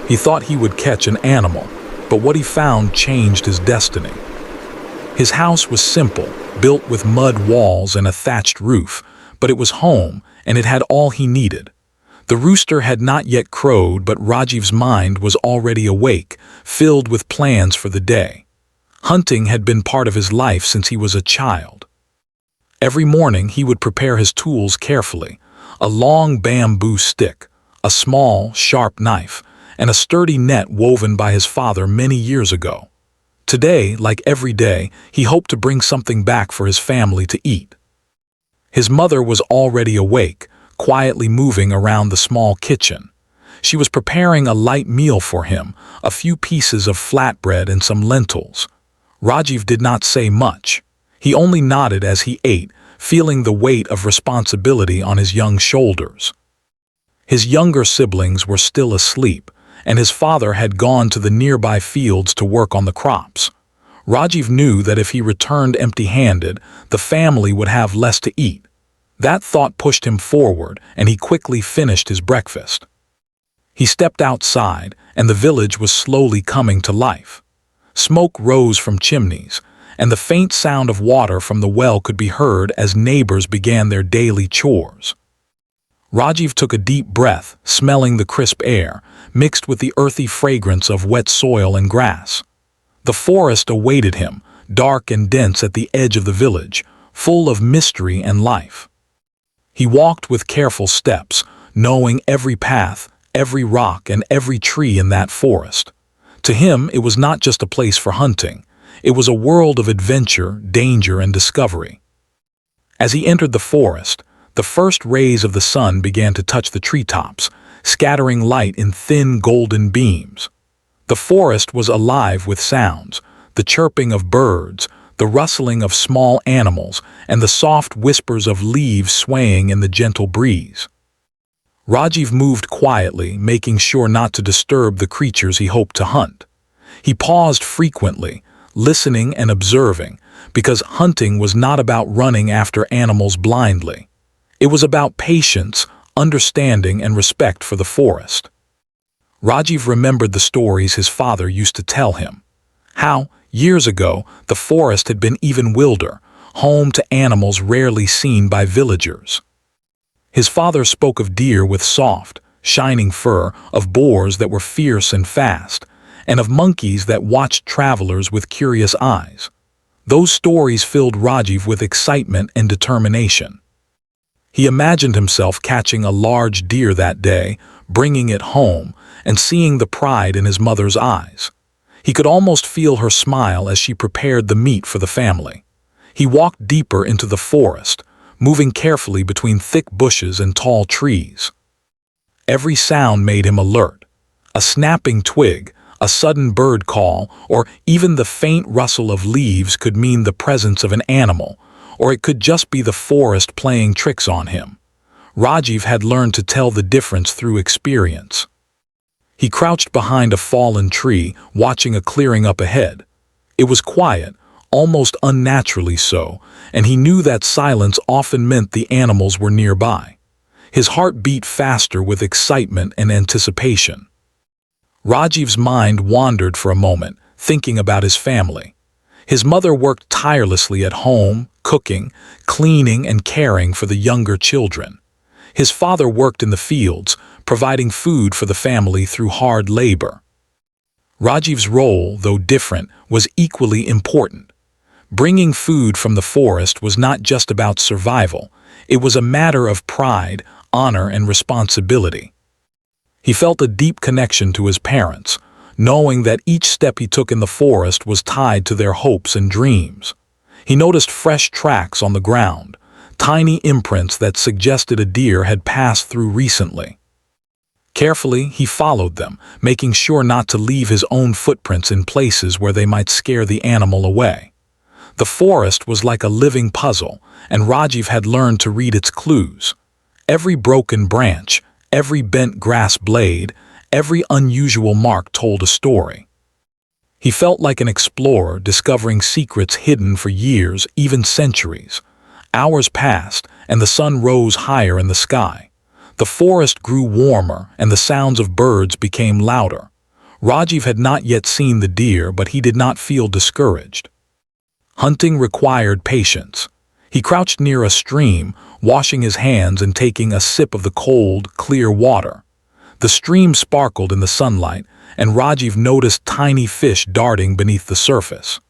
He thought he would catch an animal, but what he found changed his destiny. His house was simple, built with mud walls and a thatched roof, but it was home and it had all he needed. The rooster had not yet crowed, but Rajiv's mind was already awake, filled with plans for the day. Hunting had been part of his life since he was a child. Every morning he would prepare his tools carefully: a long bamboo stick, a small, sharp knife, and a sturdy net woven by his father many years ago. Today, like every day, he hoped to bring something back for his family to eat. His mother was already awake, quietly moving around the small kitchen. She was preparing a light meal for him, a few pieces of flatbread and some lentils. Rajiv did not say much. He only nodded as he ate, feeling the weight of responsibility on his young shoulders. His younger siblings were still asleep, and his father had gone to the nearby fields to work on the crops. Rajiv knew that if he returned empty-handed, the family would have less to eat. That thought pushed him forward, and he quickly finished his breakfast. He stepped outside, and the village was slowly coming to life. Smoke rose from chimneys, and the faint sound of water from the well could be heard as neighbors began their daily chores. Rajiv took a deep breath, smelling the crisp air, mixed with the earthy fragrance of wet soil and grass. The forest awaited him, dark and dense at the edge of the village, full of mystery and life. He walked with careful steps, knowing every path, every rock, and every tree in that forest. To him, it was not just a place for hunting. It was a world of adventure, danger, and discovery. As he entered the forest, the first rays of the sun began to touch the treetops, scattering light in thin golden beams. The forest was alive with sounds: the chirping of birds, the rustling of small animals, and the soft whispers of leaves swaying in the gentle breeze. Rajiv moved quietly, making sure not to disturb the creatures he hoped to hunt. He paused frequently, listening and observing, because hunting was not about running after animals blindly. It was about patience, understanding, and respect for the forest. Rajiv remembered the stories his father used to tell him. How, years ago, the forest had been even wilder, home to animals rarely seen by villagers. His father spoke of deer with soft, shining fur, of boars that were fierce and fast, and of monkeys that watched travelers with curious eyes. Those stories filled Rajiv with excitement and determination. He imagined himself catching a large deer that day, bringing it home, and seeing the pride in his mother's eyes. He could almost feel her smile as she prepared the meat for the family. He walked deeper into the forest, moving carefully between thick bushes and tall trees. Every sound made him alert: a snapping twig, a sudden bird call, or even the faint rustle of leaves could mean the presence of an animal, or it could just be the forest playing tricks on him. Rajiv had learned to tell the difference through experience. He crouched behind a fallen tree, watching a clearing up ahead. It was quiet, almost unnaturally so, and he knew that silence often meant the animals were nearby. His heart beat faster with excitement and anticipation. Rajiv's mind wandered for a moment, thinking about his family. His mother worked tirelessly at home, cooking, cleaning, and caring for the younger children. His father worked in the fields, providing food for the family through hard labor. Rajiv's role, though different, was equally important. Bringing food from the forest was not just about survival. It was a matter of pride, honor, and responsibility. He felt a deep connection to his parents, knowing that each step he took in the forest was tied to their hopes and dreams. He noticed fresh tracks on the ground, tiny imprints that suggested a deer had passed through recently. Carefully, he followed them, making sure not to leave his own footprints in places where they might scare the animal away. The forest was like a living puzzle, and Rajiv had learned to read its clues. Every broken branch, every bent grass blade, every unusual mark told a story. He felt like an explorer discovering secrets hidden for years, even centuries. Hours passed, and the sun rose higher in the sky. The forest grew warmer, and the sounds of birds became louder. Rajiv had not yet seen the deer, but he did not feel discouraged. Hunting required patience. He crouched near a stream, washing his hands and taking a sip of the cold, clear water. The stream sparkled in the sunlight, and Rajiv noticed tiny fish darting beneath the surface.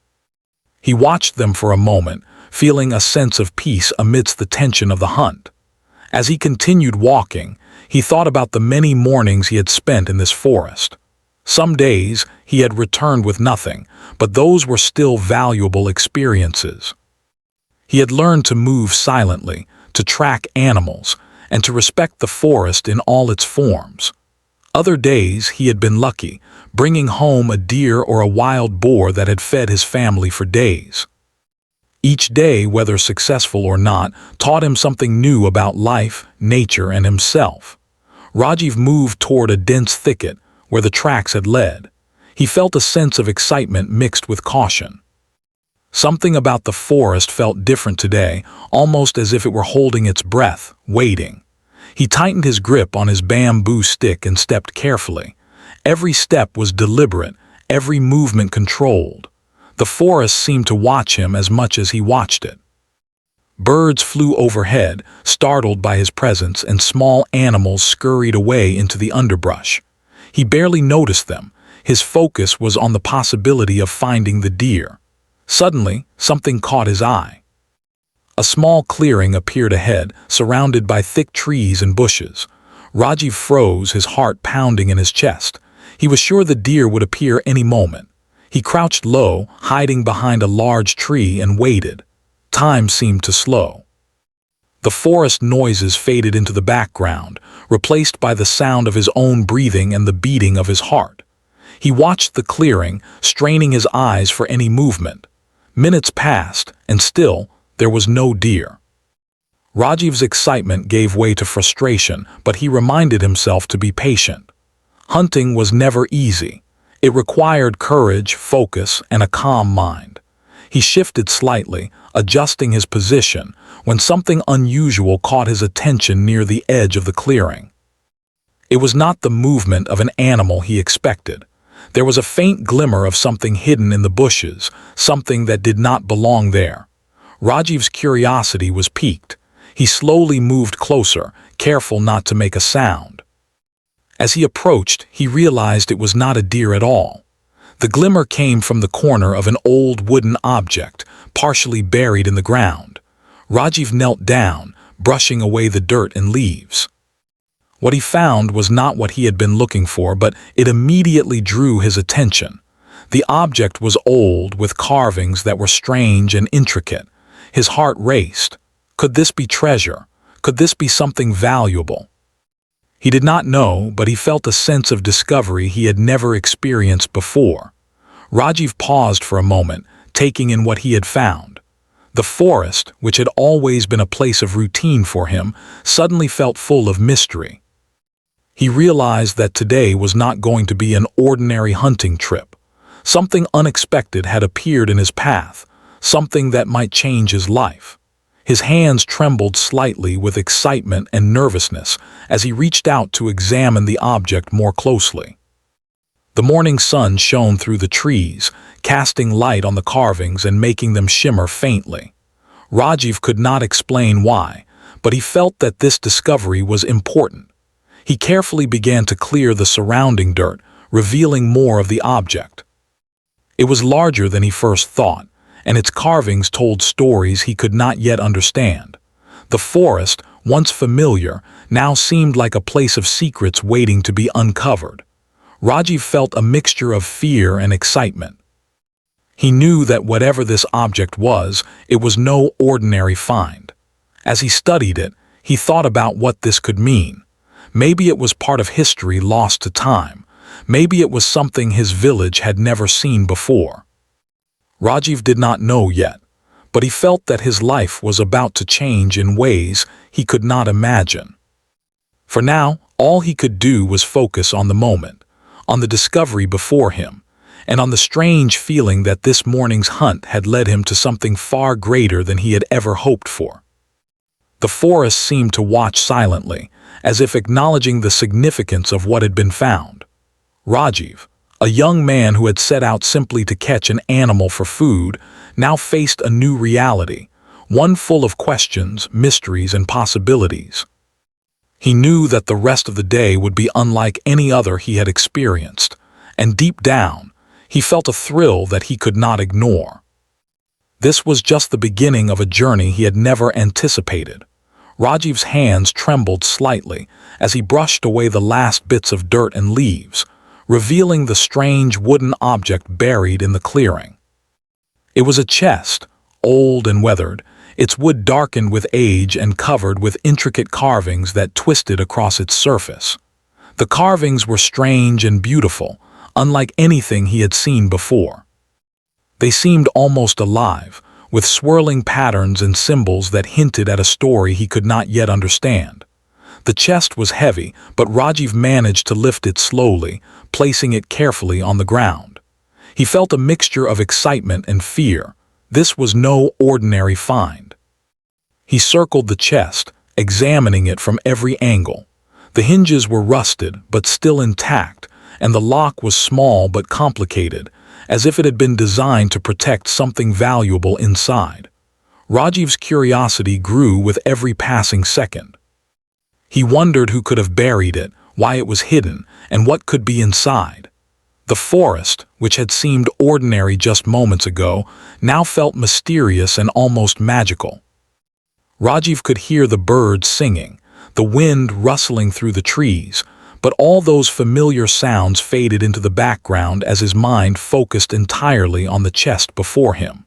He watched them for a moment, feeling a sense of peace amidst the tension of the hunt. As he continued walking, he thought about the many mornings he had spent in this forest. Some days he had returned with nothing, but those were still valuable experiences. He had learned to move silently, to track animals, and to respect the forest in all its forms. Other days he had been lucky, bringing home a deer or a wild boar that had fed his family for days. Each day, whether successful or not, taught him something new about life, nature, and himself. Rajiv moved toward a dense thicket where the tracks had led. He felt a sense of excitement mixed with caution. Something about the forest felt different today, almost as if it were holding its breath, waiting. He tightened his grip on his bamboo stick and stepped carefully. Every step was deliberate, every movement controlled. The forest seemed to watch him as much as he watched it. Birds flew overhead, startled by his presence, and small animals scurried away into the underbrush. He barely noticed them. His focus was on the possibility of finding the deer. Suddenly, something caught his eye. A small clearing appeared ahead, surrounded by thick trees and bushes. Rajiv froze, his heart pounding in his chest. He was sure the deer would appear any moment. He crouched low, hiding behind a large tree, and waited. Time seemed to slow. The forest noises faded into the background, replaced by the sound of his own breathing and the beating of his heart. He watched the clearing, straining his eyes for any movement. Minutes passed, and still, there was no deer. Rajiv's excitement gave way to frustration, but he reminded himself to be patient. Hunting was never easy. It required courage, focus, and a calm mind. He shifted slightly, adjusting his position, when something unusual caught his attention near the edge of the clearing. It was not the movement of an animal he expected. There was a faint glimmer of something hidden in the bushes, something that did not belong there. Rajiv's curiosity was piqued. He slowly moved closer, careful not to make a sound. As he approached, he realized it was not a deer at all. The glimmer came from the corner of an old wooden object, partially buried in the ground. Rajiv knelt down, brushing away the dirt and leaves. What he found was not what he had been looking for, but it immediately drew his attention. The object was old, with carvings that were strange and intricate. His heart raced. Could this be treasure? Could this be something valuable? He did not know, but he felt a sense of discovery he had never experienced before. Rajiv paused for a moment, taking in what he had found. The forest, which had always been a place of routine for him, suddenly felt full of mystery. He realized that today was not going to be an ordinary hunting trip. Something unexpected had appeared in his path, something that might change his life. His hands trembled slightly with excitement and nervousness as he reached out to examine the object more closely. The morning sun shone through the trees, casting light on the carvings and making them shimmer faintly. Rajiv could not explain why, but he felt that this discovery was important. He carefully began to clear the surrounding dirt, revealing more of the object. It was larger than he first thought, and its carvings told stories he could not yet understand. The forest, once familiar, now seemed like a place of secrets waiting to be uncovered. Rajiv felt a mixture of fear and excitement. He knew that whatever this object was, it was no ordinary find. As he studied it, he thought about what this could mean. Maybe it was part of history lost to time. Maybe it was something his village had never seen before. Rajiv did not know yet, but he felt that his life was about to change in ways he could not imagine. For now, all he could do was focus on the moment, on the discovery before him, and on the strange feeling that this morning's hunt had led him to something far greater than he had ever hoped for. The forest seemed to watch silently, as if acknowledging the significance of what had been found. "Rajiv, A young man who had set out simply to catch an animal for food now faced a new reality, one full of questions, mysteries, and possibilities. He knew that the rest of the day would be unlike any other he had experienced, and deep down, he felt a thrill that he could not ignore. This was just the beginning of a journey he had never anticipated. Rajiv's hands trembled slightly as he brushed away the last bits of dirt and leaves, revealing the strange wooden object buried in the clearing. It was a chest, old and weathered, its wood darkened with age and covered with intricate carvings that twisted across its surface. The carvings were strange and beautiful, unlike anything he had seen before. They seemed almost alive, with swirling patterns and symbols that hinted at a story he could not yet understand. The chest was heavy, but Rajiv managed to lift it slowly, placing it carefully on the ground. He felt a mixture of excitement and fear. This was no ordinary find. He circled the chest, examining it from every angle. The hinges were rusted, but still intact, and the lock was small but complicated, as if it had been designed to protect something valuable inside. Rajiv's curiosity grew with every passing second. He wondered who could have buried it, why it was hidden, and what could be inside. The forest, which had seemed ordinary just moments ago, now felt mysterious and almost magical. Rajiv could hear the birds singing, the wind rustling through the trees, but all those familiar sounds faded into the background as his mind focused entirely on the chest before him.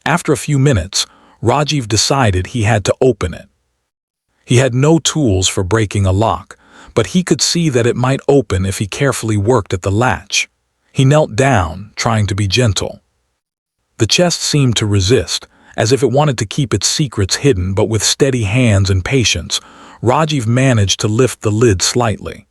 After a few minutes, Rajiv decided he had to open it. He had no tools for breaking a lock, but he could see that it might open if he carefully worked at the latch. He knelt down, trying to be gentle. The chest seemed to resist, as if it wanted to keep its secrets hidden, but with steady hands and patience, Rajiv managed to lift the lid slightly.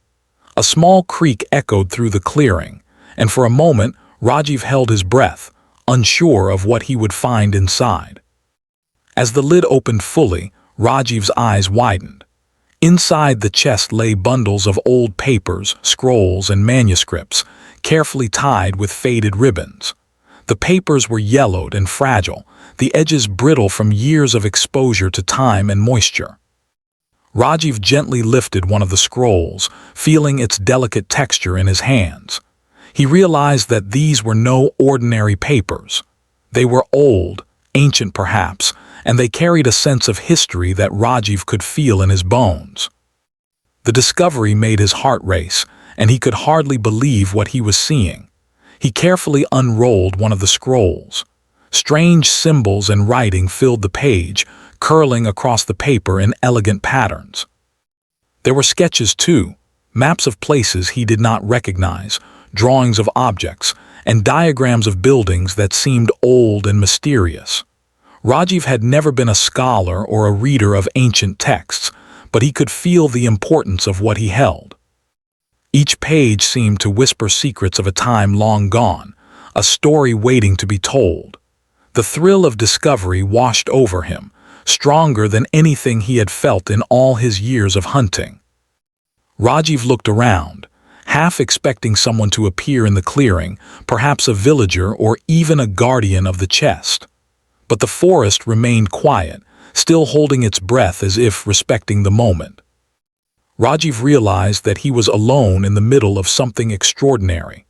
A small creak echoed through the clearing, and for a moment Rajiv held his breath, unsure of what he would find inside. As the lid opened fully, Rajiv's eyes widened. Inside the chest lay bundles of old papers, scrolls, and manuscripts, carefully tied with faded ribbons. The papers were yellowed and fragile, the edges brittle from years of exposure to time and moisture. Rajiv gently lifted one of the scrolls, feeling its delicate texture in his hands. He realized that these were no ordinary papers. They were old, ancient perhaps, and they carried a sense of history that Rajiv could feel in his bones. The discovery made his heart race, and he could hardly believe what he was seeing. He carefully unrolled one of the scrolls. Strange symbols and writing filled the page, curling across the paper in elegant patterns. There were sketches too, maps of places he did not recognize, drawings of objects, and diagrams of buildings that seemed old and mysterious. Rajiv had never been a scholar or a reader of ancient texts, but he could feel the importance of what he held. Each page seemed to whisper secrets of a time long gone, a story waiting to be told. The thrill of discovery washed over him, stronger than anything he had felt in all his years of hunting. Rajiv looked around, half expecting someone to appear in the clearing, perhaps a villager or even a guardian of the chest. But the forest remained quiet, still holding its breath as if respecting the moment. Rajiv realized that he was alone in the middle of something extraordinary.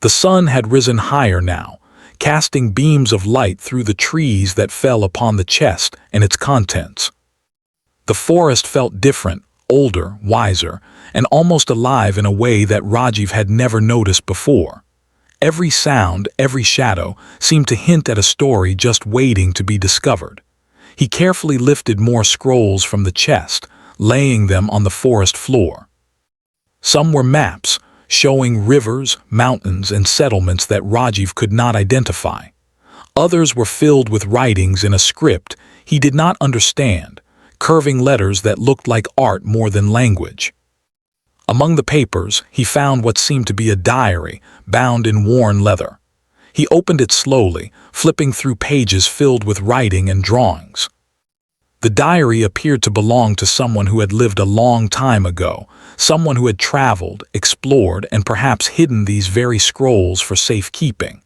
The sun had risen higher now, casting beams of light through the trees that fell upon the chest and its contents. The forest felt different, older, wiser, and almost alive in a way that Rajiv had never noticed before. Every sound, every shadow, seemed to hint at a story just waiting to be discovered. He carefully lifted more scrolls from the chest, laying them on the forest floor. Some were maps, showing rivers, mountains, and settlements that Rajiv could not identify. Others were filled with writings in a script he did not understand, curving letters that looked like art more than language. Among the papers, he found what seemed to be a diary, bound in worn leather. He opened it slowly, flipping through pages filled with writing and drawings. The diary appeared to belong to someone who had lived a long time ago, someone who had traveled, explored, and perhaps hidden these very scrolls for safekeeping.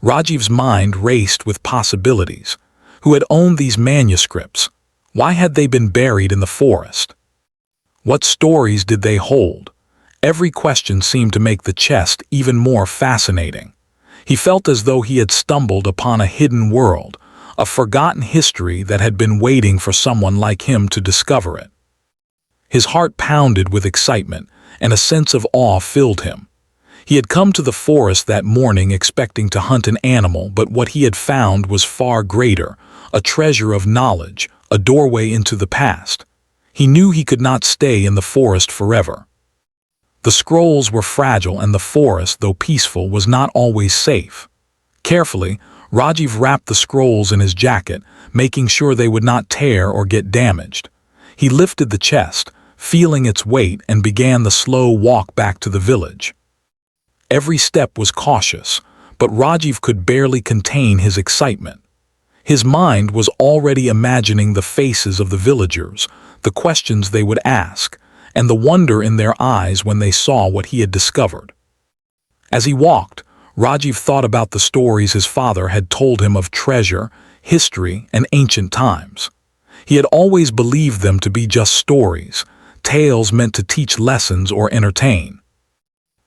Rajiv's mind raced with possibilities. Who had owned these manuscripts? Why had they been buried in the forest? What stories did they hold? Every question seemed to make the chest even more fascinating. He felt as though he had stumbled upon a hidden world, a forgotten history that had been waiting for someone like him to discover it. His heart pounded with excitement, and a sense of awe filled him. He had come to the forest that morning expecting to hunt an animal, but what he had found was far greater, a treasure of knowledge, a doorway into the past. He knew he could not stay in the forest forever. The scrolls were fragile, and the forest, though peaceful, was not always safe. Carefully, Rajiv wrapped the scrolls in his jacket, making sure they would not tear or get damaged. He lifted the chest, feeling its weight, and began the slow walk back to the village. Every step was cautious, but Rajiv could barely contain his excitement. His mind was already imagining the faces of the villagers, the questions they would ask, and the wonder in their eyes when they saw what he had discovered. As he walked, Rajiv thought about the stories his father had told him of treasure, history, and ancient times. He had always believed them to be just stories, tales meant to teach lessons or entertain.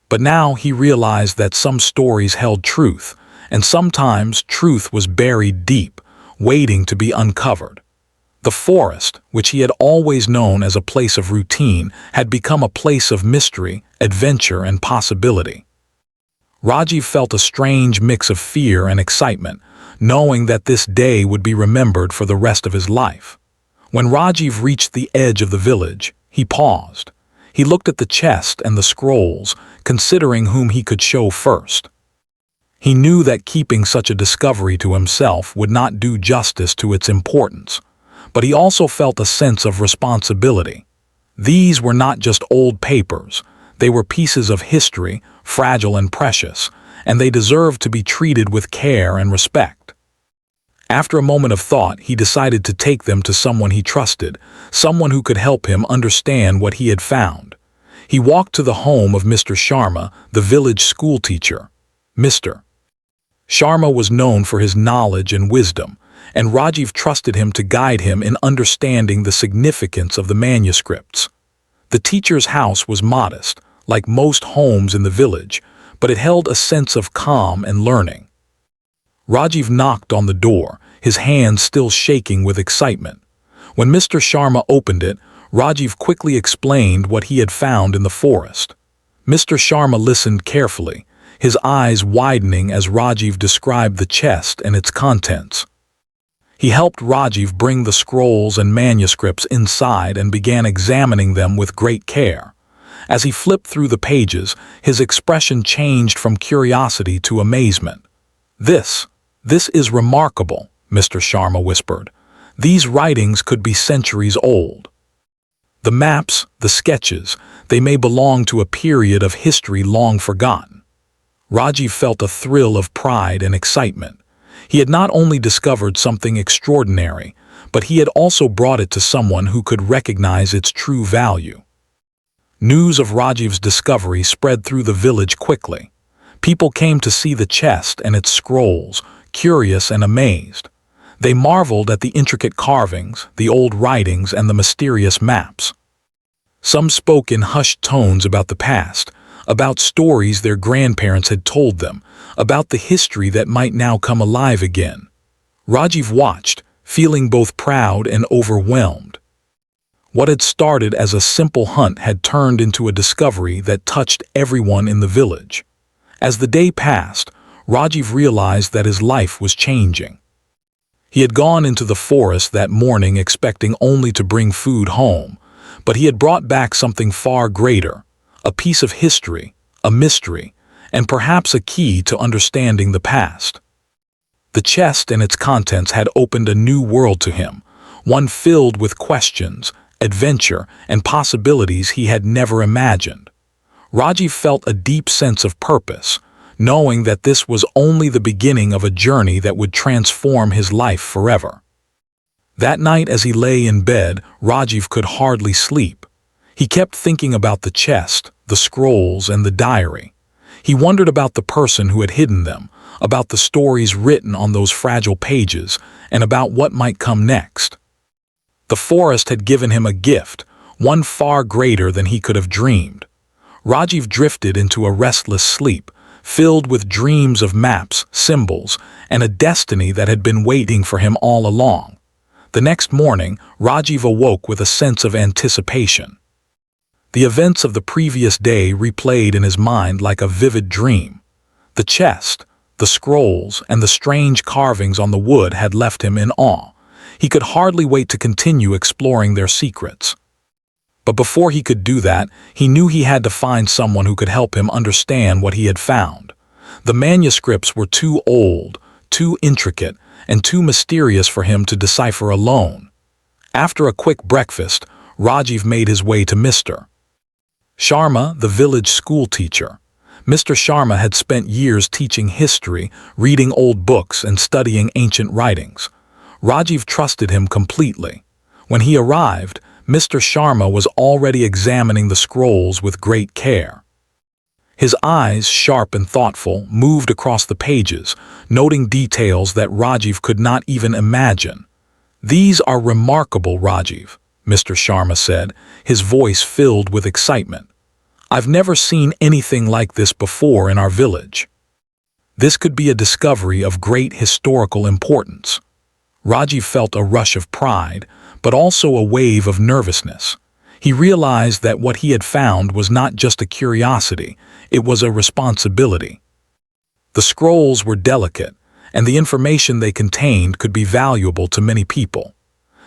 But now he realized that some stories held truth, and sometimes truth was buried deep, waiting to be uncovered. The forest, which he had always known as a place of routine, had become a place of mystery, adventure, and possibility. Rajiv felt a strange mix of fear and excitement, knowing that this day would be remembered for the rest of his life. When Rajiv reached the edge of the village, he paused. He looked at the chest and the scrolls, considering whom he could show first. He knew that keeping such a discovery to himself would not do justice to its importance, but he also felt a sense of responsibility. These were not just old papers, they were pieces of history, fragile and precious, and they deserved to be treated with care and respect. After a moment of thought, he decided to take them to someone he trusted, someone who could help him understand what he had found. He walked to the home of Mr. Sharma, the village schoolteacher. Mr. Sharma was known for his knowledge and wisdom, and Rajiv trusted him to guide him in understanding the significance of the manuscripts. The teacher's house was modest, like most homes in the village, but it held a sense of calm and learning. Rajiv knocked on the door, his hands still shaking with excitement. When Mr. Sharma opened it, Rajiv quickly explained what he had found in the forest. Mr. Sharma listened carefully, his eyes widening as Rajiv described the chest and its contents. He helped Rajiv bring the scrolls and manuscripts inside and began examining them with great care. As he flipped through the pages, his expression changed from curiosity to amazement. This is remarkable, Mr. Sharma whispered. These writings could be centuries old. The maps, the sketches, they may belong to a period of history long forgotten. Rajiv felt a thrill of pride and excitement. He had not only discovered something extraordinary, but he had also brought it to someone who could recognize its true value. News of Rajiv's discovery spread through the village quickly. People came to see the chest and its scrolls, curious and amazed. They marveled at the intricate carvings, the old writings, and the mysterious maps. Some spoke in hushed tones about the past, about stories their grandparents had told them, about the history that might now come alive again. Rajiv watched, feeling both proud and overwhelmed. What had started as a simple hunt had turned into a discovery that touched everyone in the village. As the day passed, Rajiv realized that his life was changing. He had gone into the forest that morning expecting only to bring food home, but he had brought back something far greater, a piece of history, a mystery, and perhaps a key to understanding the past. The chest and its contents had opened a new world to him, one filled with questions, adventure, and possibilities he had never imagined. Rajiv felt a deep sense of purpose, knowing that this was only the beginning of a journey that would transform his life forever. That night as he lay in bed, Rajiv could hardly sleep. He kept thinking about the chest, the scrolls, and the diary. He wondered about the person who had hidden them, about the stories written on those fragile pages, and about what might come next. The forest had given him a gift, one far greater than he could have dreamed. Rajiv drifted into a restless sleep, filled with dreams of maps, symbols, and a destiny that had been waiting for him all along. The next morning, Rajiv awoke with a sense of anticipation. The events of the previous day replayed in his mind like a vivid dream. The chest, the scrolls, and the strange carvings on the wood had left him in awe. He could hardly wait to continue exploring their secrets. But before he could do that, he knew he had to find someone who could help him understand what he had found. The manuscripts were too old, too intricate, and too mysterious for him to decipher alone. After a quick breakfast, Rajiv made his way to Mr. Sharma, the village school teacher. Mr. Sharma had spent years teaching history, reading old books, and studying ancient writings. Rajiv trusted him completely. When he arrived, Mr. Sharma was already examining the scrolls with great care. His eyes, sharp and thoughtful, moved across the pages, noting details that Rajiv could not even imagine. "These are remarkable, Rajiv," Mr. Sharma said, his voice filled with excitement. "I've never seen anything like this before in our village. This could be a discovery of great historical importance." Rajiv felt a rush of pride, but also a wave of nervousness. He realized that what he had found was not just a curiosity, it was a responsibility. The scrolls were delicate, and the information they contained could be valuable to many people.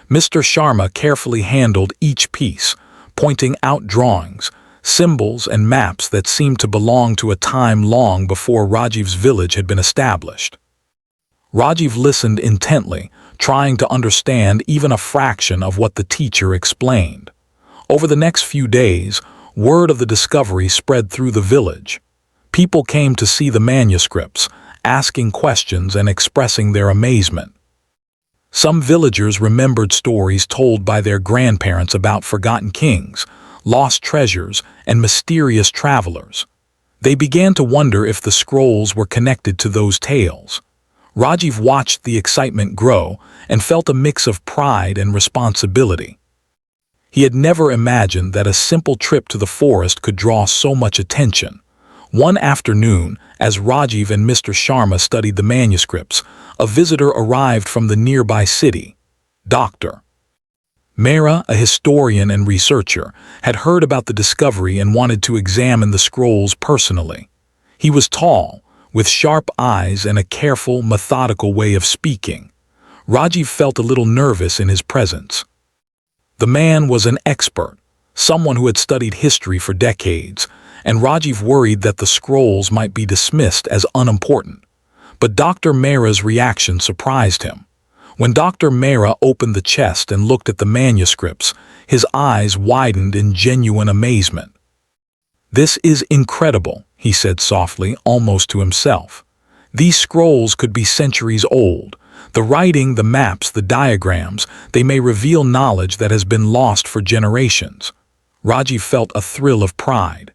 Mr. Sharma carefully handled each piece, pointing out drawings, symbols, and maps that seemed to belong to a time long before Rajiv's village had been established. Rajiv listened intently, trying to understand even a fraction of what the teacher explained. Over the next few days, word of the discovery spread through the village. People came to see the manuscripts, asking questions and expressing their amazement. Some villagers remembered stories told by their grandparents about forgotten kings, lost treasures, and mysterious travelers. They began to wonder if the scrolls were connected to those tales. Rajiv watched the excitement grow and felt a mix of pride and responsibility. He had never imagined that a simple trip to the forest could draw so much attention. One afternoon, as Rajiv and Mr. Sharma studied the manuscripts, a visitor arrived from the nearby city. Dr. Mehra, a historian and researcher, had heard about the discovery and wanted to examine the scrolls personally. He was tall, with sharp eyes and a careful, methodical way of speaking. Rajiv felt a little nervous in his presence. The man was an expert, someone who had studied history for decades, and Rajiv worried that the scrolls might be dismissed as unimportant. But Dr. Mehra's reaction surprised him. When Dr. Mehra opened the chest and looked at the manuscripts, his eyes widened in genuine amazement. "This is incredible," he said softly, almost to himself. "These scrolls could be centuries old. The writing, the maps, the diagrams, they may reveal knowledge that has been lost for generations." Rajiv felt a thrill of pride.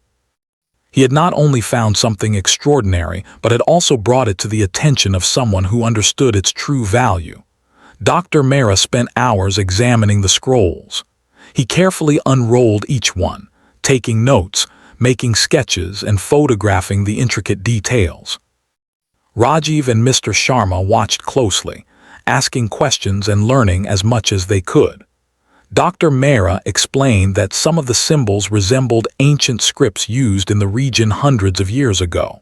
He had not only found something extraordinary, but had also brought it to the attention of someone who understood its true value. Dr. Mehra spent hours examining the scrolls. He carefully unrolled each one, taking notes, making sketches, and photographing the intricate details. Rajiv and Mr. Sharma watched closely, asking questions and learning as much as they could. Dr. Mehra explained that some of the symbols resembled ancient scripts used in the region hundreds of years ago.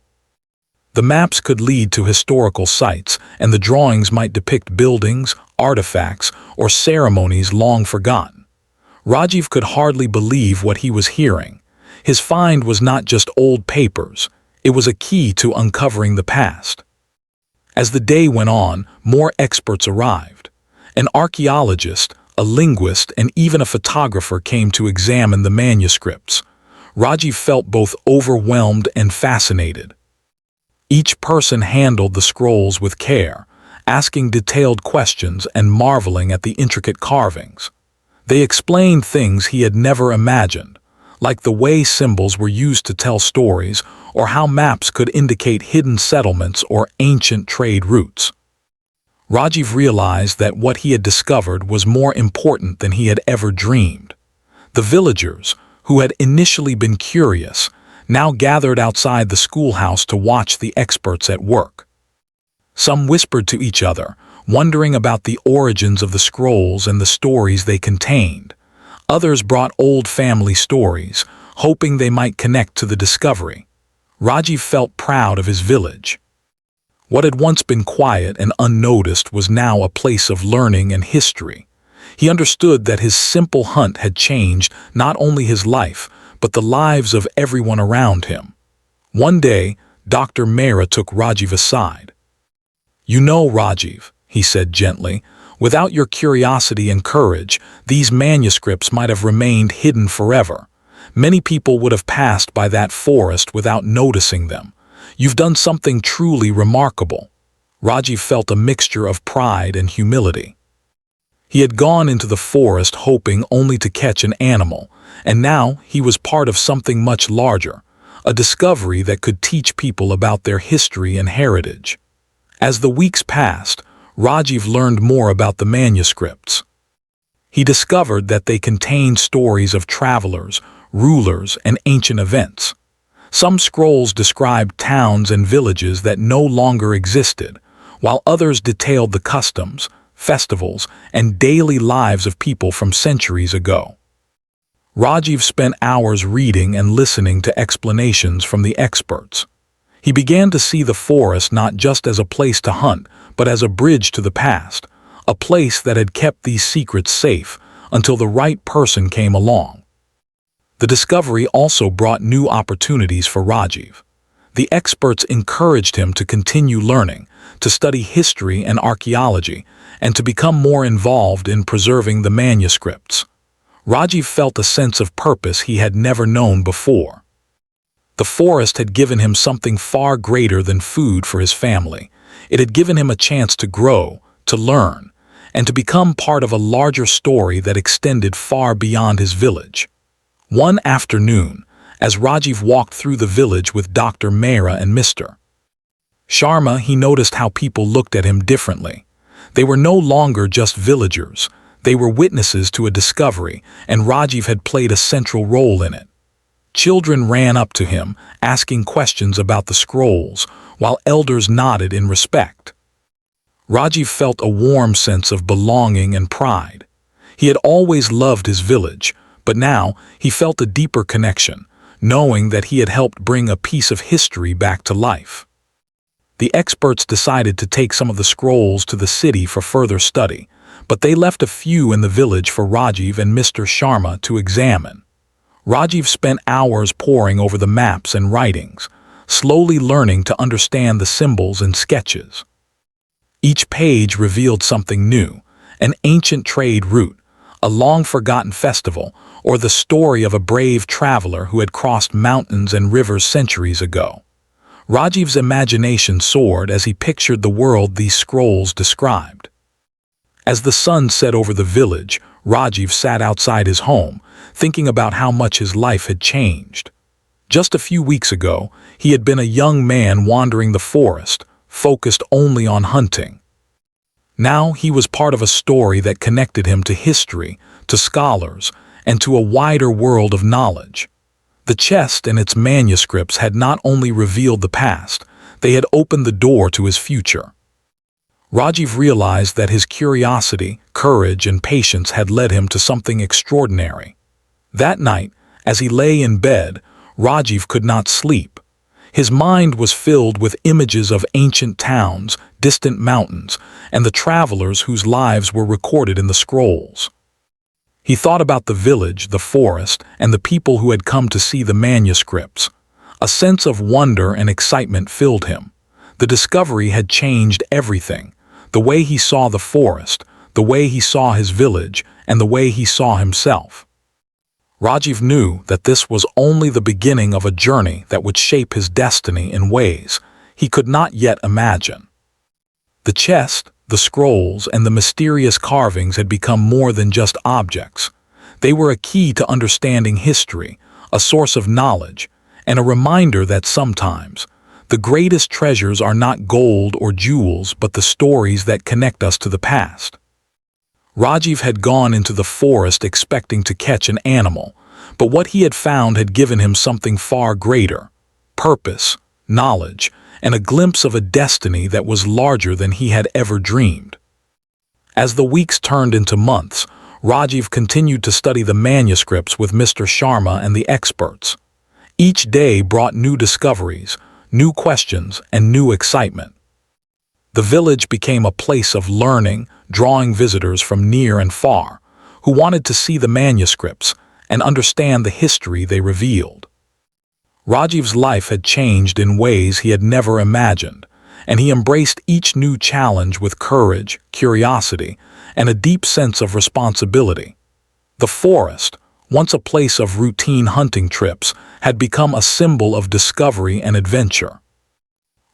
The maps could lead to historical sites, and the drawings might depict buildings, artifacts, or ceremonies long forgotten. Rajiv could hardly believe what he was hearing. His find was not just old papers, it was a key to uncovering the past. As the day went on, more experts arrived. An archaeologist, a linguist, and even a photographer came to examine the manuscripts. Rajiv felt both overwhelmed and fascinated. Each person handled the scrolls with care, asking detailed questions and marveling at the intricate carvings. They explained things he had never imagined, like the way symbols were used to tell stories or how maps could indicate hidden settlements or ancient trade routes. Rajiv realized that what he had discovered was more important than he had ever dreamed. The villagers, who had initially been curious, now gathered outside the schoolhouse to watch the experts at work. Some whispered to each other, wondering about the origins of the scrolls and the stories they contained. Others brought old family stories, hoping they might connect to the discovery. Rajiv felt proud of his village. What had once been quiet and unnoticed was now a place of learning and history. He understood that his simple hunt had changed not only his life, but the lives of everyone around him. One day, Dr. Mehra took Rajiv aside. "You know, Rajiv," he said gently, "without your curiosity and courage, these manuscripts might have remained hidden forever. Many people would have passed by that forest without noticing them. You've done something truly remarkable." Rajiv felt a mixture of pride and humility. He had gone into the forest hoping only to catch an animal, and now he was part of something much larger, a discovery that could teach people about their history and heritage. As the weeks passed, Rajiv learned more about the manuscripts. He discovered that they contained stories of travelers, rulers, and ancient events. Some scrolls described towns and villages that no longer existed, while others detailed the customs, festivals, and daily lives of people from centuries ago. Rajiv spent hours reading and listening to explanations from the experts. He began to see the forest not just as a place to hunt, but as a bridge to the past, a place that had kept these secrets safe until the right person came along. The discovery also brought new opportunities for Rajiv. The experts encouraged him to continue learning, to study history and archaeology, and to become more involved in preserving the manuscripts. Rajiv felt a sense of purpose he had never known before. The forest had given him something far greater than food for his family. It had given him a chance to grow, to learn, and to become part of a larger story that extended far beyond his village. One afternoon, as Rajiv walked through the village with Dr. Mehra and Mr. Sharma, he noticed how people looked at him differently. They were no longer just villagers. They were witnesses to a discovery, and Rajiv had played a central role in it. Children ran up to him, asking questions about the scrolls, while elders nodded in respect. Rajiv felt a warm sense of belonging and pride. He had always loved his village, but now he felt a deeper connection, knowing that he had helped bring a piece of history back to life. The experts decided to take some of the scrolls to the city for further study, but they left a few in the village for Rajiv and Mr. Sharma to examine. Rajiv spent hours poring over the maps and writings, slowly learning to understand the symbols and sketches. Each page revealed something new, an ancient trade route, a long-forgotten festival, or the story of a brave traveler who had crossed mountains and rivers centuries ago. Rajiv's imagination soared as he pictured the world these scrolls described. As the sun set over the village, Rajiv sat outside his home, thinking about how much his life had changed. Just a few weeks ago, he had been a young man wandering the forest, focused only on hunting. Now he was part of a story that connected him to history, to scholars, and to a wider world of knowledge. The chest and its manuscripts had not only revealed the past, they had opened the door to his future. Rajiv realized that his curiosity, courage, and patience had led him to something extraordinary. That night, as he lay in bed, Rajiv could not sleep. His mind was filled with images of ancient towns, distant mountains, and the travelers whose lives were recorded in the scrolls. He thought about the village, the forest, and the people who had come to see the manuscripts. A sense of wonder and excitement filled him. The discovery had changed everything. The way he saw the forest, the way he saw his village, and the way he saw himself. Rajiv knew that this was only the beginning of a journey that would shape his destiny in ways he could not yet imagine. The chest, The scrolls and the mysterious carvings had become more than just objects. They were a key to understanding history, a source of knowledge, and a reminder that sometimes the greatest treasures are not gold or jewels but the stories that connect us to the past. Rajiv had gone into the forest expecting to catch an animal, but what he had found had given him something far greater: purpose, knowledge, and a glimpse of a destiny that was larger than he had ever dreamed. As the weeks turned into months, Rajiv continued to study the manuscripts with Mr. Sharma and the experts. Each day brought new discoveries, new questions, and new excitement. The village became a place of learning, drawing visitors from near and far, who wanted to see the manuscripts and understand the history they revealed. Rajiv's life had changed in ways he had never imagined, and he embraced each new challenge with courage, curiosity, and a deep sense of responsibility. The forest, once a place of routine hunting trips, had become a symbol of discovery and adventure.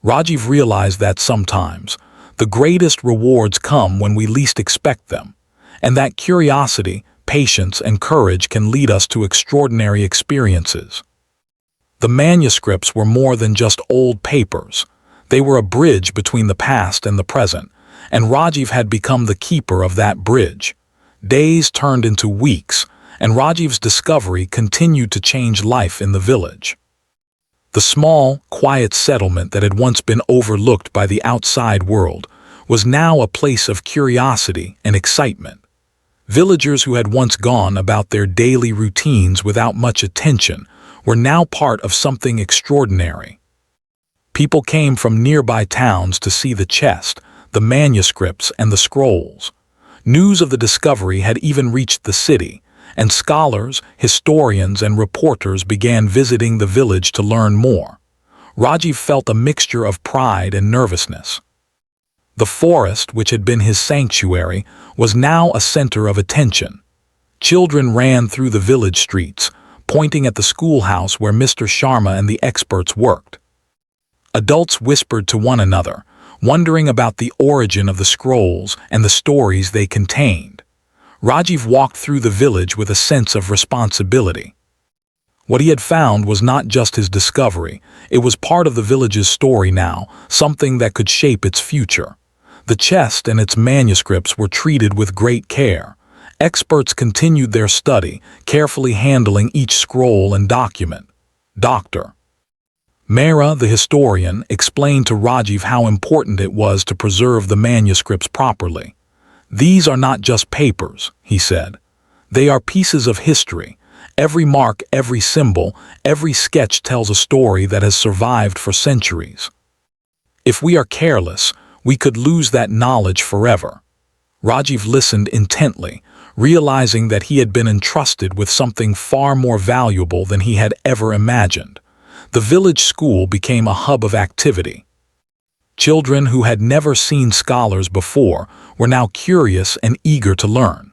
Rajiv realized that sometimes the greatest rewards come when we least expect them, and that curiosity, patience, and courage can lead us to extraordinary experiences. The manuscripts were more than just old papers. They were a bridge between the past and the present, and Rajiv had become the keeper of that bridge. Days turned into weeks, and Rajiv's discovery continued to change life in the village. The small, quiet settlement that had once been overlooked by the outside world was now a place of curiosity and excitement. Villagers who had once gone about their daily routines without much attention were now part of something extraordinary. People came from nearby towns to see the chest, the manuscripts, and the scrolls. News of the discovery had even reached the city, and scholars, historians, and reporters began visiting the village to learn more. Rajiv felt a mixture of pride and nervousness. The forest, which had been his sanctuary, was now a center of attention. Children ran through the village streets, pointing at the schoolhouse where Mr. Sharma and the experts worked. Adults whispered to one another, wondering about the origin of the scrolls and the stories they contained. Rajiv walked through the village with a sense of responsibility. What he had found was not just his discovery, it was part of the village's story now, something that could shape its future. The chest and its manuscripts were treated with great care. Experts continued their study, carefully handling each scroll and document. Dr. Mehra, the historian, explained to Rajiv how important it was to preserve the manuscripts properly. "These are not just papers," he said. "They are pieces of history. Every mark, every symbol, every sketch tells a story that has survived for centuries. If we are careless, we could lose that knowledge forever." Rajiv listened intently, realizing that he had been entrusted with something far more valuable than he had ever imagined. The village school became a hub of activity. Children who had never seen scholars before were now curious and eager to learn.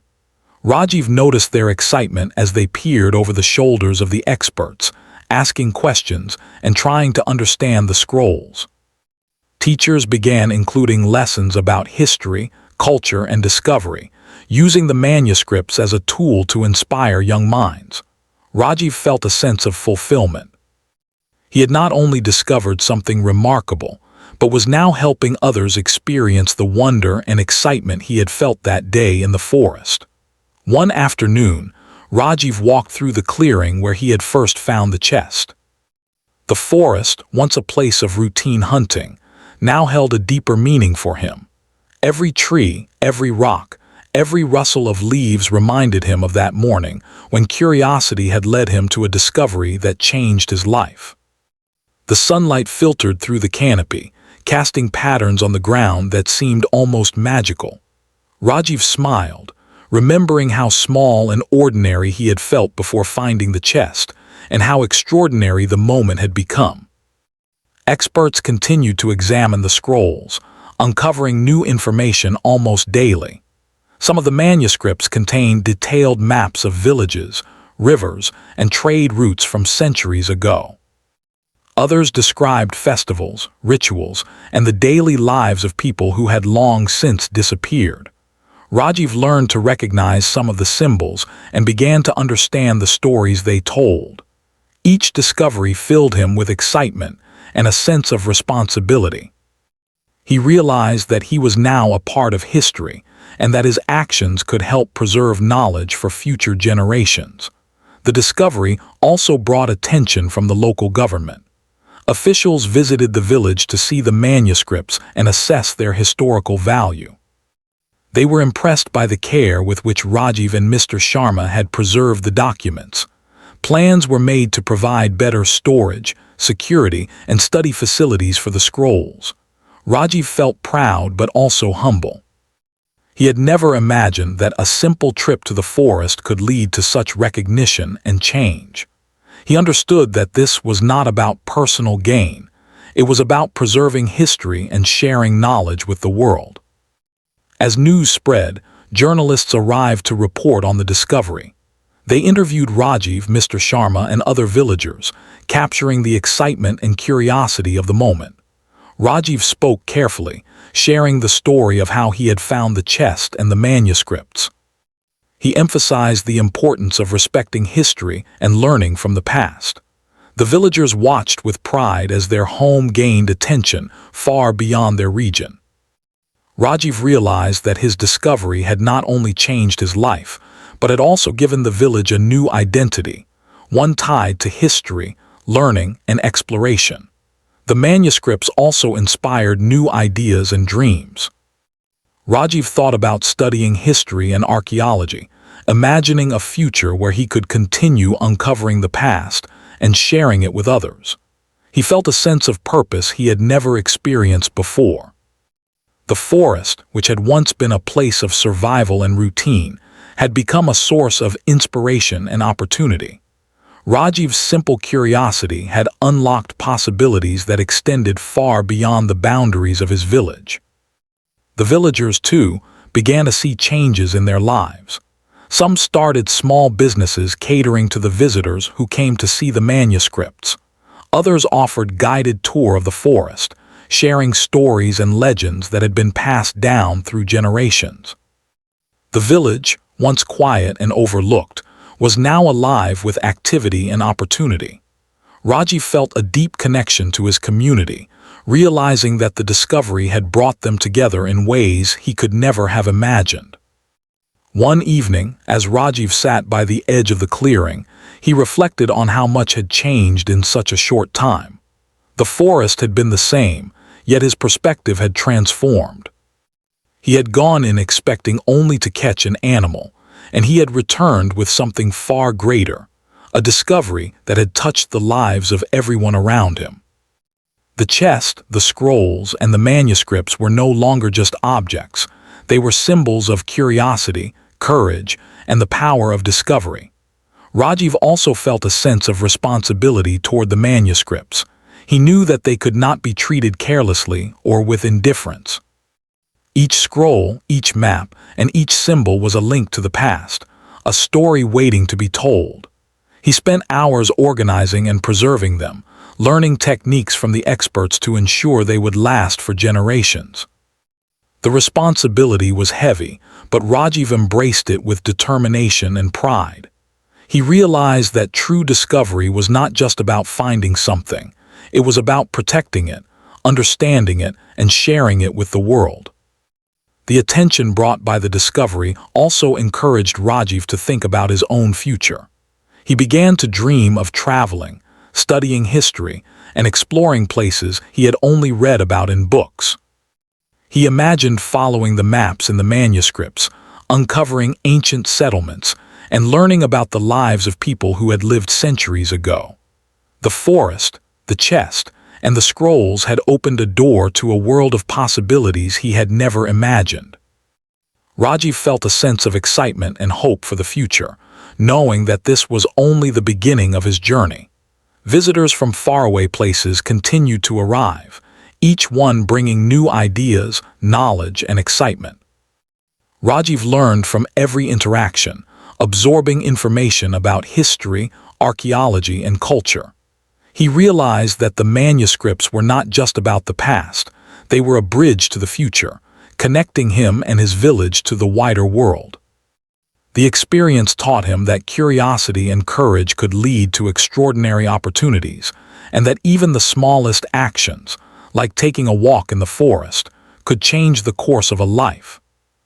Rajiv noticed their excitement as they peered over the shoulders of the experts, asking questions and trying to understand the scrolls. Teachers began including lessons about history, culture, and discovery, using the manuscripts as a tool to inspire young minds. Rajiv felt a sense of fulfillment. He had not only discovered something remarkable, but was now helping others experience the wonder and excitement he had felt that day in the forest. One afternoon, Rajiv walked through the clearing where he had first found the chest. The forest, once a place of routine hunting, now held a deeper meaning for him. Every tree, every rock, every rustle of leaves reminded him of that morning when curiosity had led him to a discovery that changed his life. The sunlight filtered through the canopy, casting patterns on the ground that seemed almost magical. Rajiv smiled, remembering how small and ordinary he had felt before finding the chest, and how extraordinary the moment had become. Experts continued to examine the scrolls, uncovering new information almost daily. Some of the manuscripts contained detailed maps of villages, rivers, and trade routes from centuries ago. Others described festivals, rituals, and the daily lives of people who had long since disappeared. Rajiv learned to recognize some of the symbols and began to understand the stories they told. Each discovery filled him with excitement and a sense of responsibility. He realized that he was now a part of history and that his actions could help preserve knowledge for future generations. The discovery also brought attention from the local government. Officials visited the village to see the manuscripts and assess their historical value. They were impressed by the care with which Rajiv and Mr. Sharma had preserved the documents. Plans were made to provide better storage, security, and study facilities for the scrolls. Rajiv felt proud but also humble. He had never imagined that a simple trip to the forest could lead to such recognition and change. He understood that this was not about personal gain. It was about preserving history and sharing knowledge with the world. As news spread, journalists arrived to report on the discovery. They interviewed Rajiv, Mr. Sharma, and other villagers, capturing the excitement and curiosity of the moment. Rajiv spoke carefully, sharing the story of how he had found the chest and the manuscripts. He emphasized the importance of respecting history and learning from the past. The villagers watched with pride as their home gained attention far beyond their region. Rajiv realized that his discovery had not only changed his life, but had also given the village a new identity, one tied to history, learning, and exploration. The manuscripts also inspired new ideas and dreams. Rajiv thought about studying history and archaeology, imagining a future where he could continue uncovering the past and sharing it with others. He felt a sense of purpose he had never experienced before. The forest, which had once been a place of survival and routine, had become a source of inspiration and opportunity. Rajiv's simple curiosity had unlocked possibilities that extended far beyond the boundaries of his village. The villagers, too, began to see changes in their lives. Some started small businesses catering to the visitors who came to see the manuscripts. Others offered guided tour of the forest, sharing stories and legends that had been passed down through generations. The village, once quiet and overlooked, was now alive with activity and opportunity. Rajiv felt a deep connection to his community, realizing that the discovery had brought them together in ways he could never have imagined. One evening, as Rajiv sat by the edge of the clearing, he reflected on how much had changed in such a short time. The forest had been the same, yet his perspective had transformed. He had gone in expecting only to catch an animal, and he had returned with something far greater, a discovery that had touched the lives of everyone around him. The chest, the scrolls, and the manuscripts were no longer just objects. They were symbols of curiosity, courage, and the power of discovery. Rajiv also felt a sense of responsibility toward the manuscripts. He knew that they could not be treated carelessly or with indifference. Each scroll, each map, and each symbol was a link to the past, a story waiting to be told. He spent hours organizing and preserving them, learning techniques from the experts to ensure they would last for generations. The responsibility was heavy, but Rajiv embraced it with determination and pride. He realized that true discovery was not just about finding something. It was about protecting it, understanding it, and sharing it with the world. The attention brought by the discovery also encouraged Rajiv to think about his own future. He began to dream of traveling, studying history, and exploring places he had only read about in books. He imagined following the maps in the manuscripts, uncovering ancient settlements, and learning about the lives of people who had lived centuries ago. The forest, the chest, and the scrolls had opened a door to a world of possibilities he had never imagined. Rajiv felt a sense of excitement and hope for the future, knowing that this was only the beginning of his journey. Visitors from faraway places continued to arrive, each one bringing new ideas, knowledge, and excitement. Rajiv learned from every interaction, absorbing information about history, archaeology, and culture. He realized that the manuscripts were not just about the past, they were a bridge to the future, connecting him and his village to the wider world. The experience taught him that curiosity and courage could lead to extraordinary opportunities, and that even the smallest actions, like taking a walk in the forest, could change the course of a life.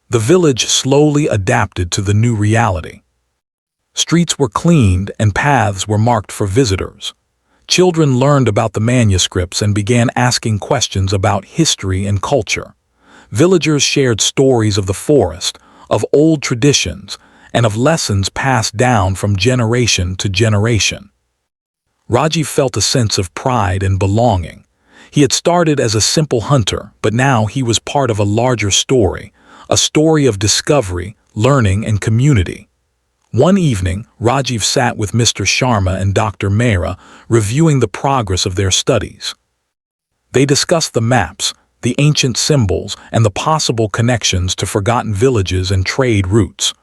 The village slowly adapted to the new reality. Streets were cleaned and paths were marked for visitors. Children learned about the manuscripts and began asking questions about history and culture. Villagers shared stories of the forest, of old traditions, and of lessons passed down from generation to generation. Rajiv felt a sense of pride and belonging. He had started as a simple hunter, but now he was part of a larger story, a story of discovery, learning, and community. One evening, Rajiv sat with Mr. Sharma and Dr. Mehra, reviewing the progress of their studies. They discussed the maps, the ancient symbols, and the possible connections to forgotten villages and trade routes.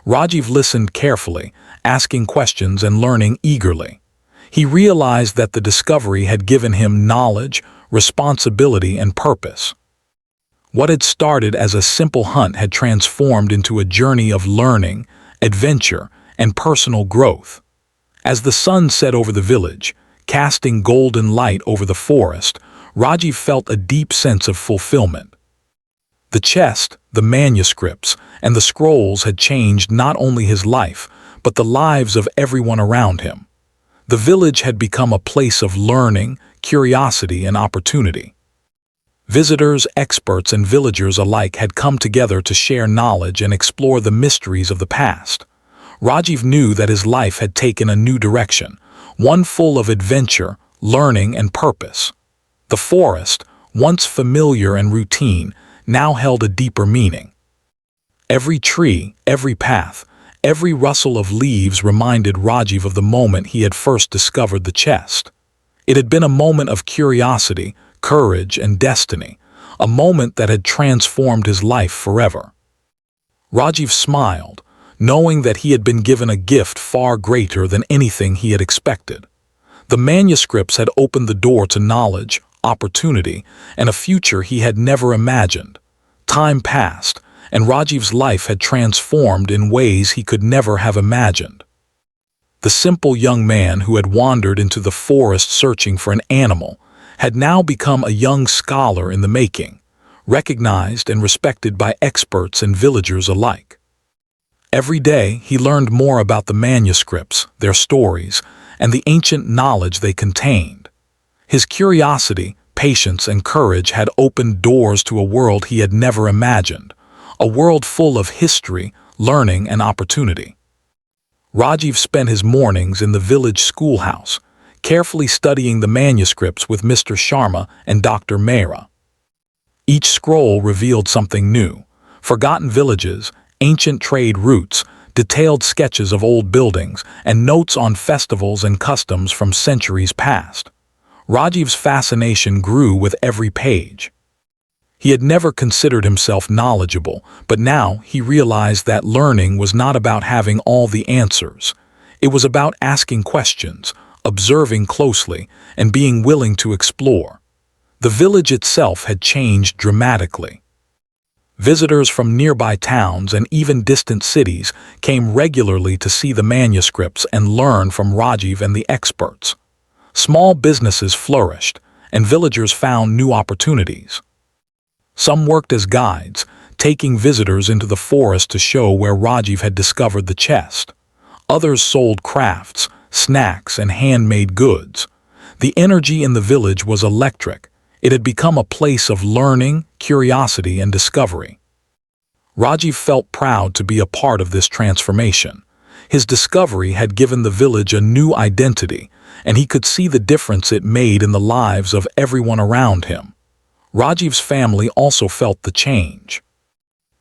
Rajiv listened carefully, asking questions and learning eagerly. He realized that the discovery had given him knowledge, responsibility, and purpose. What had started as a simple hunt had transformed into a journey of learning, adventure, and personal growth. As the sun set over the village, casting golden light over the forest, Rajiv felt a deep sense of fulfillment. The chest, the manuscripts, and the scrolls had changed not only his life, but the lives of everyone around him. The village had become a place of learning, curiosity, and opportunity. Visitors, experts, and villagers alike had come together to share knowledge and explore the mysteries of the past. Rajiv knew that his life had taken a new direction, one full of adventure, learning, and purpose. The forest, once familiar and routine, now held a deeper meaning. Every tree, every path, every rustle of leaves reminded Rajiv of the moment he had first discovered the chest. It had been a moment of curiosity, courage, and destiny, a moment that had transformed his life forever. Rajiv smiled, knowing that he had been given a gift far greater than anything he had expected. The manuscripts had opened the door to knowledge, opportunity, and a future he had never imagined. Time passed, and Rajiv's life had transformed in ways he could never have imagined. The simple young man who had wandered into the forest searching for an animal had now become a young scholar in the making, recognized and respected by experts and villagers alike. Every day he learned more about the manuscripts, their stories, and the ancient knowledge they contained. His curiosity, patience, and courage had opened doors to a world he had never imagined, a world full of history, learning, and opportunity. Rajiv spent his mornings in the village schoolhouse, carefully studying the manuscripts with Mr. Sharma and Dr. Mehra. Each scroll revealed something new: forgotten villages, ancient trade routes, detailed sketches of old buildings, and notes on festivals and customs from centuries past. Rajiv's fascination grew with every page. He had never considered himself knowledgeable, but now he realized that learning was not about having all the answers. It was about asking questions, observing closely, and being willing to explore. The village itself had changed dramatically. Visitors from nearby towns and even distant cities came regularly to see the manuscripts and learn from Rajiv and the experts. Small businesses flourished, and villagers found new opportunities. Some worked as guides, taking visitors into the forest to show where Rajiv had discovered the chest. Others sold crafts, snacks, and handmade goods. The energy in the village was electric. It had become a place of learning, curiosity, and discovery. Rajiv felt proud to be a part of this transformation. His discovery had given the village a new identity, and he could see the difference it made in the lives of everyone around him. Rajiv's family also felt the change.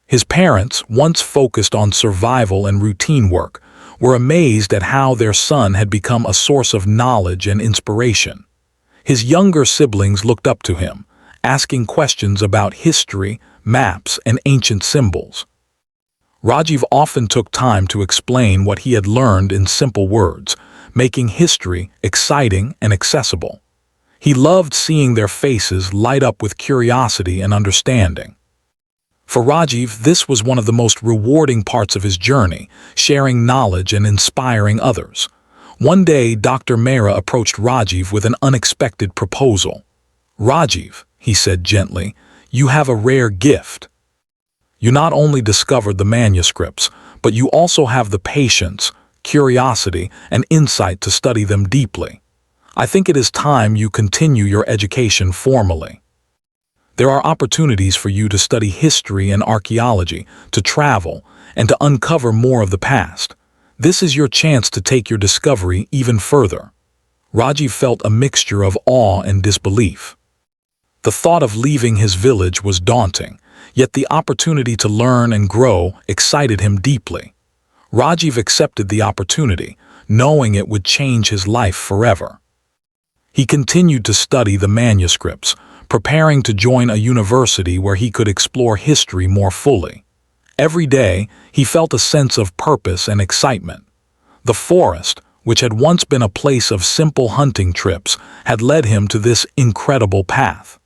His parents, once focused on survival and routine work, were amazed at how their son had become a source of knowledge and inspiration. His younger siblings looked up to him, asking questions about history, maps, and ancient symbols. Rajiv often took time to explain what he had learned in simple words, making history exciting and accessible. He loved seeing their faces light up with curiosity and understanding. For Rajiv, this was one of the most rewarding parts of his journey, sharing knowledge and inspiring others. One day, Dr. Mehra approached Rajiv with an unexpected proposal. "Rajiv," he said gently, "you have a rare gift. You not only discovered the manuscripts, but you also have the patience, curiosity, and insight to study them deeply. I think it is time you continue your education formally. There are opportunities for you to study history and archaeology, to travel, and to uncover more of the past. This is your chance to take your discovery even further." Rajiv felt a mixture of awe and disbelief. The thought of leaving his village was daunting, yet the opportunity to learn and grow excited him deeply. Rajiv accepted the opportunity, knowing it would change his life forever. He continued to study the manuscripts, preparing to join a university where he could explore history more fully. Every day, he felt a sense of purpose and excitement. The forest, which had once been a place of simple hunting trips, had led him to this incredible path.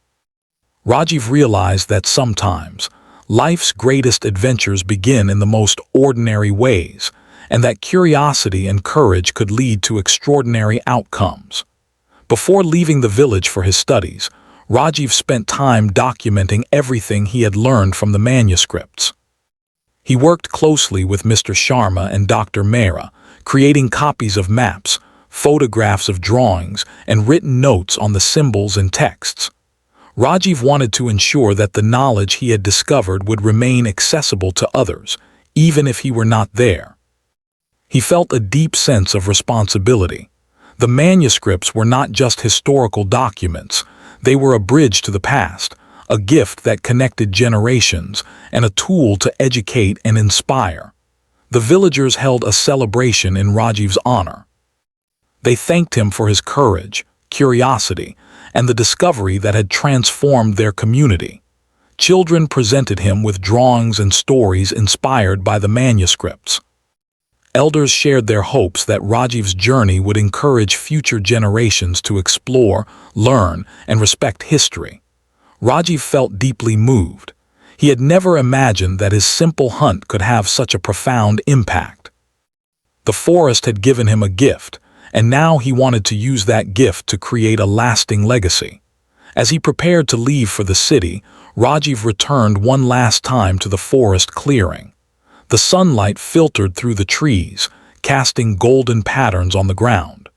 Rajiv realized that sometimes, life's greatest adventures begin in the most ordinary ways, and that curiosity and courage could lead to extraordinary outcomes. Before leaving the village for his studies, Rajiv spent time documenting everything he had learned from the manuscripts. He worked closely with Mr. Sharma and Dr. Mehra, creating copies of maps, photographs of drawings, and written notes on the symbols and texts. Rajiv wanted to ensure that the knowledge he had discovered would remain accessible to others, even if he were not there. He felt a deep sense of responsibility. The manuscripts were not just historical documents, they were a bridge to the past, a gift that connected generations, and a tool to educate and inspire. The villagers held a celebration in Rajiv's honor. They thanked him for his courage, curiosity, and the discovery that had transformed their community. Children presented him with drawings and stories inspired by the manuscripts. Elders shared their hopes that Rajiv's journey would encourage future generations to explore, learn, and respect history. Rajiv felt deeply moved. He had never imagined that his simple hunt could have such a profound impact. The forest had given him a gift, and now he wanted to use that gift to create a lasting legacy. As he prepared to leave for the city, Rajiv returned one last time to the forest clearing. The sunlight filtered through the trees, casting golden patterns on the ground.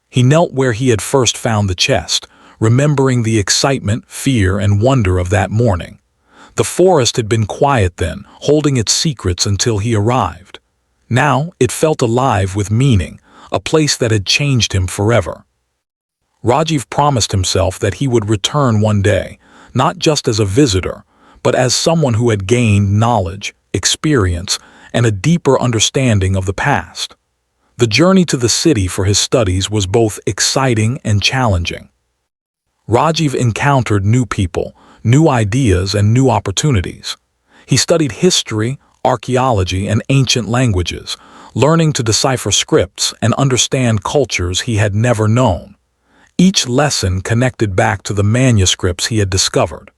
He knelt where he had first found the chest, remembering the excitement, fear, and wonder of that morning. The forest had been quiet then, holding its secrets until he arrived. Now it felt alive with meaning, a place that had changed him forever. Rajiv promised himself that he would return one day, not just as a visitor, but as someone who had gained knowledge, experience, and a deeper understanding of the past. The journey to the city for his studies was both exciting and challenging. Rajiv encountered new people, new ideas, and new opportunities. He studied history, archaeology, and ancient languages, learning to decipher scripts and understand cultures he had never known. Each lesson connected back to the manuscripts he had discovered.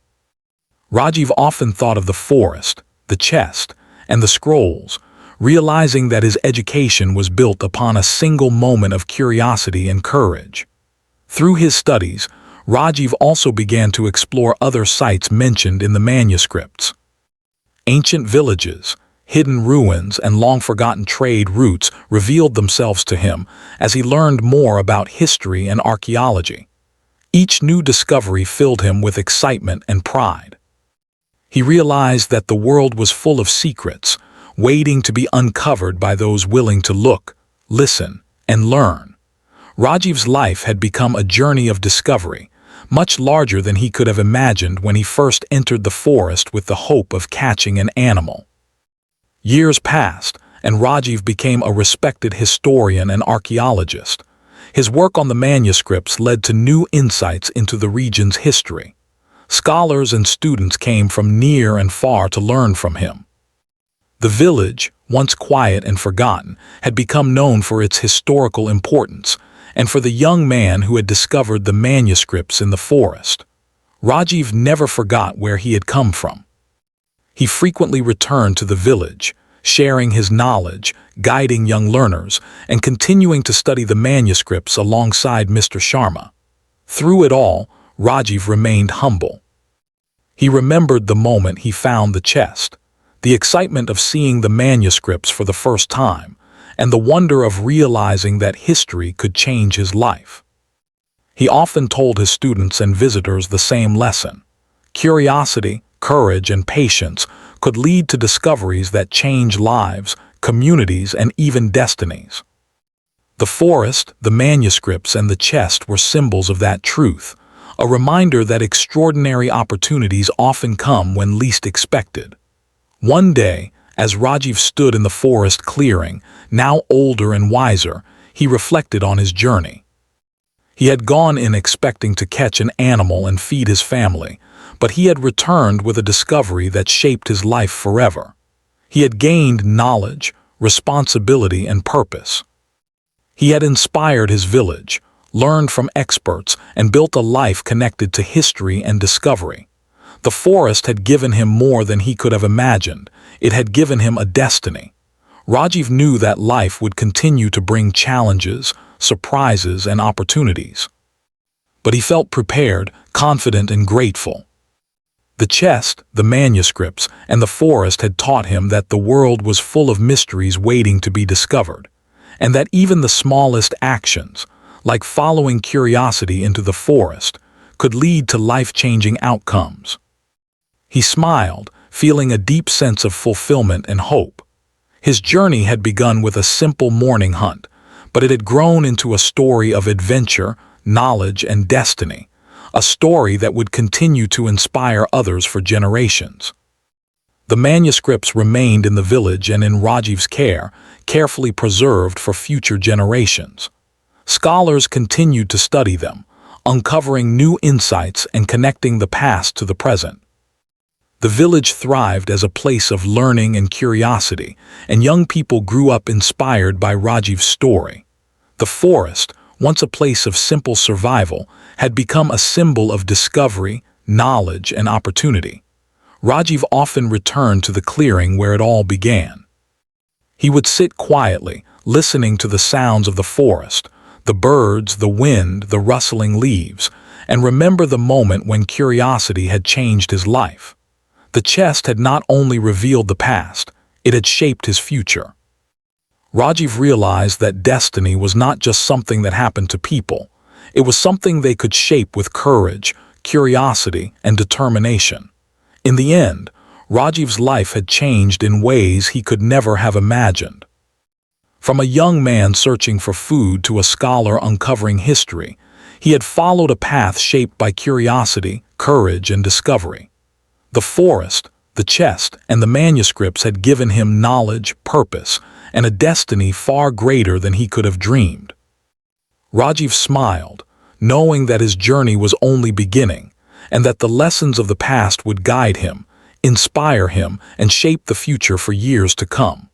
Rajiv often thought of the forest, the chest, and the scrolls, realizing that his education was built upon a single moment of curiosity and courage. Through his studies, Rajiv also began to explore other sites mentioned in the manuscripts. Ancient villages, hidden ruins, and long-forgotten trade routes revealed themselves to him as he learned more about history and archaeology. Each new discovery filled him with excitement and pride. He realized that the world was full of secrets, waiting to be uncovered by those willing to look, listen, and learn. Rajiv's life had become a journey of discovery, much larger than he could have imagined when he first entered the forest with the hope of catching an animal. Years passed, and Rajiv became a respected historian and archaeologist. His work on the manuscripts led to new insights into the region's history. Scholars and students came from near and far to learn from him. The village, once quiet and forgotten, had become known for its historical importance and for the young man who had discovered the manuscripts in the forest. Rajiv never forgot where he had come from. He frequently returned to the village, sharing his knowledge, guiding young learners, and continuing to study the manuscripts alongside Mr. Sharma. Through it all, Rajiv remained humble. He remembered the moment he found the chest, the excitement of seeing the manuscripts for the first time, and the wonder of realizing that history could change his life. He often told his students and visitors the same lesson. Curiosity, courage, and patience could lead to discoveries that change lives, communities, and even destinies. The forest, the manuscripts, and the chest were symbols of that truth, a reminder that extraordinary opportunities often come when least expected. One day, as Rajiv stood in the forest clearing, now older and wiser, he reflected on his journey. He had gone in expecting to catch an animal and feed his family, but he had returned with a discovery that shaped his life forever. He had gained knowledge, responsibility, and purpose. He had inspired his village, learned from experts, and built a life connected to history and discovery. The forest had given him more than he could have imagined. It had given him a destiny. Rajiv knew that life would continue to bring challenges, surprises, and opportunities. But he felt prepared, confident, and grateful. The chest, the manuscripts, and the forest had taught him that the world was full of mysteries waiting to be discovered, and that even the smallest actions, like following curiosity into the forest, could lead to life-changing outcomes. He smiled, feeling a deep sense of fulfillment and hope. His journey had begun with a simple morning hunt, but it had grown into a story of adventure, knowledge, and destiny, a story that would continue to inspire others for generations. The manuscripts remained in the village and in Rajiv's care, carefully preserved for future generations. Scholars continued to study them, uncovering new insights and connecting the past to the present. The village thrived as a place of learning and curiosity, and young people grew up inspired by Rajiv's story. The forest, once a place of simple survival, had become a symbol of discovery, knowledge, and opportunity. Rajiv often returned to the clearing where it all began. He would sit quietly, listening to the sounds of the forest, the birds, the wind, the rustling leaves, and remember the moment when curiosity had changed his life. The chest had not only revealed the past, it had shaped his future. Rajiv realized that destiny was not just something that happened to people. It was something they could shape with courage, curiosity, and determination. In the end, Rajiv's life had changed in ways he could never have imagined. From a young man searching for food to a scholar uncovering history, he had followed a path shaped by curiosity, courage, and discovery. The forest, the chest, and the manuscripts had given him knowledge, purpose, and a destiny far greater than he could have dreamed. Rajiv smiled, knowing that his journey was only beginning, and that the lessons of the past would guide him, inspire him, and shape the future for years to come.